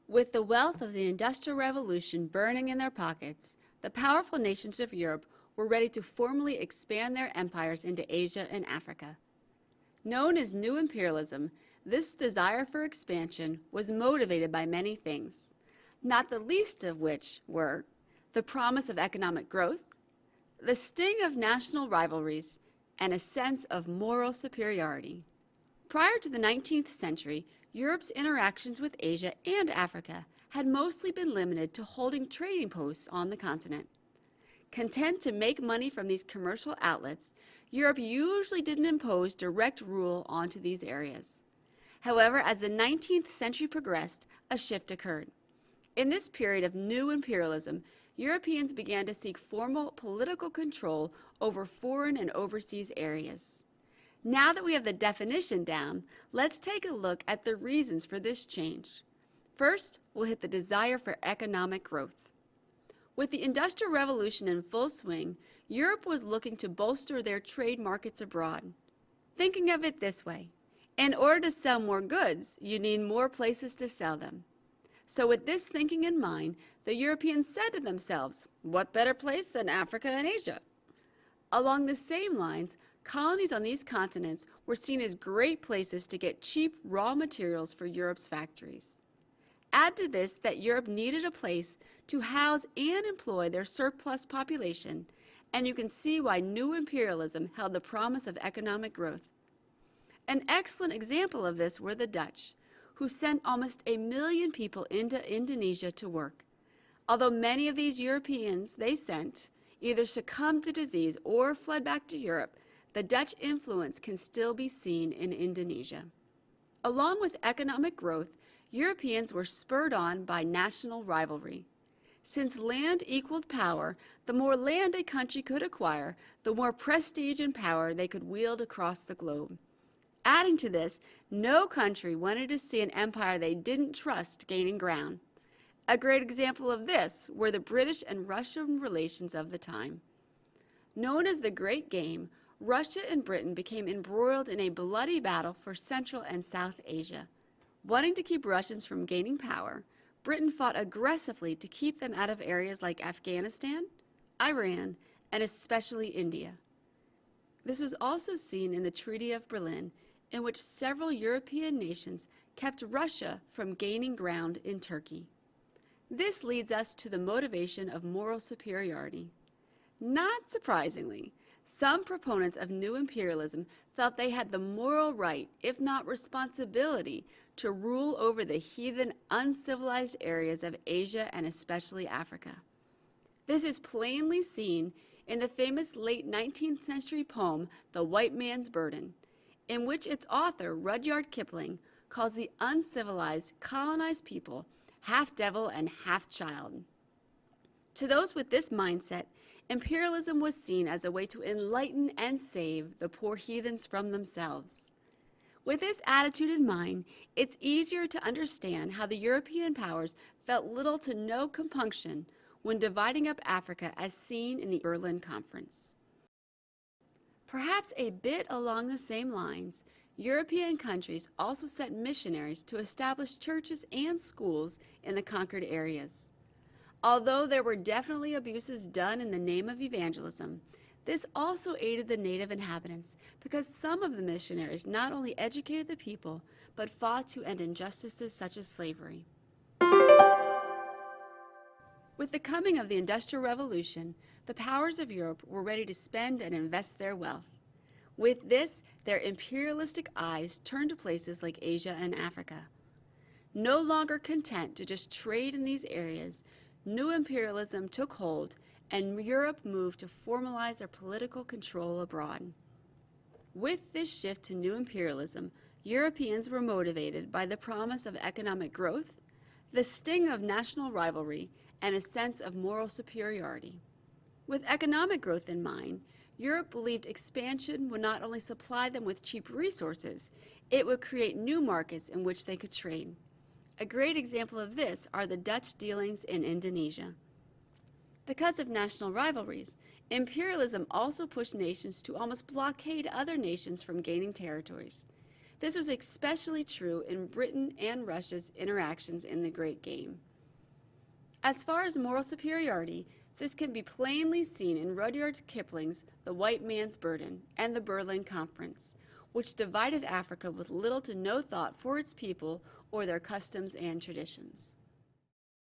With the wealth of the Industrial Revolution burning in their pockets, the powerful nations of Europe were ready to formally expand their empires into Asia and Africa. Known as New Imperialism, this desire for expansion was motivated by many things, not the least of which were the promise of economic growth, the sting of national rivalries, and a sense of moral superiority. Prior to the 19th century, Europe's interactions with Asia and Africa had mostly been limited to holding trading posts on the continent. Content to make money from these commercial outlets, Europe usually didn't impose direct rule onto these areas. However, as the 19th century progressed, a shift occurred. In this period of new imperialism, Europeans began to seek formal political control over foreign and overseas areas. Now that we have the definition down, let's take a look at the reasons for this change. First, we'll hit the desire for economic growth. With the Industrial Revolution in full swing, Europe was looking to bolster their trade markets abroad. Thinking of it this way, in order to sell more goods, you need more places to sell them. So with this thinking in mind, the Europeans said to themselves, what better place than Africa and Asia? Along the same lines, colonies on these continents were seen as great places to get cheap raw materials for Europe's factories. Add to this that Europe needed a place to house and employ their surplus population, and you can see why new imperialism held the promise of economic growth. An excellent example of this were the Dutch, who sent almost 1 million people into Indonesia to work. Although many of these Europeans they sent either succumbed to disease or fled back to Europe, the Dutch influence can still be seen in Indonesia. Along with economic growth, Europeans were spurred on by national rivalry. Since land equaled power, the more land a country could acquire, the more prestige and power they could wield across the globe. Adding to this, no country wanted to see an empire they didn't trust gaining ground. A great example of this were the British and Russian relations of the time. Known as the Great Game, Russia and Britain became embroiled in a bloody battle for Central and South Asia. Wanting to keep Russians from gaining power, Britain fought aggressively to keep them out of areas like Afghanistan, Iran, and especially India. This was also seen in the Treaty of Berlin, in which several European nations kept Russia from gaining ground in Turkey. This leads us to the motivation of moral superiority. Not surprisingly, some proponents of new imperialism felt they had the moral right, if not responsibility, to rule over the heathen, uncivilized areas of Asia and especially Africa. This is plainly seen in the famous late 19th century poem, The White Man's Burden, in which its author, Rudyard Kipling, calls the uncivilized, colonized people half devil and half child. To those with this mindset, imperialism was seen as a way to enlighten and save the poor heathens from themselves. With this attitude in mind, it's easier to understand how the European powers felt little to no compunction when dividing up Africa as seen in the Berlin Conference. Perhaps a bit along the same lines, European countries also sent missionaries to establish churches and schools in the conquered areas. Although there were definitely abuses done in the name of evangelism, this also aided the native inhabitants because some of the missionaries not only educated the people, but fought to end injustices such as slavery. With the coming of the Industrial Revolution, the powers of Europe were ready to spend and invest their wealth. With this, their imperialistic eyes turned to places like Asia and Africa. No longer content to just trade in these areas, new imperialism took hold and Europe moved to formalize their political control abroad. With this shift to new imperialism, Europeans were motivated by the promise of economic growth, the sting of national rivalry, and a sense of moral superiority. With economic growth in mind, Europe believed expansion would not only supply them with cheap resources, it would create new markets in which they could trade. A great example of this are the Dutch dealings in Indonesia. Because of national rivalries, imperialism also pushed nations to almost blockade other nations from gaining territories. This was especially true in Britain and Russia's interactions in the Great Game. As far as moral superiority, this can be plainly seen in Rudyard Kipling's The White Man's Burden and the Berlin Conference, which divided Africa with little to no thought for its people or their customs and traditions.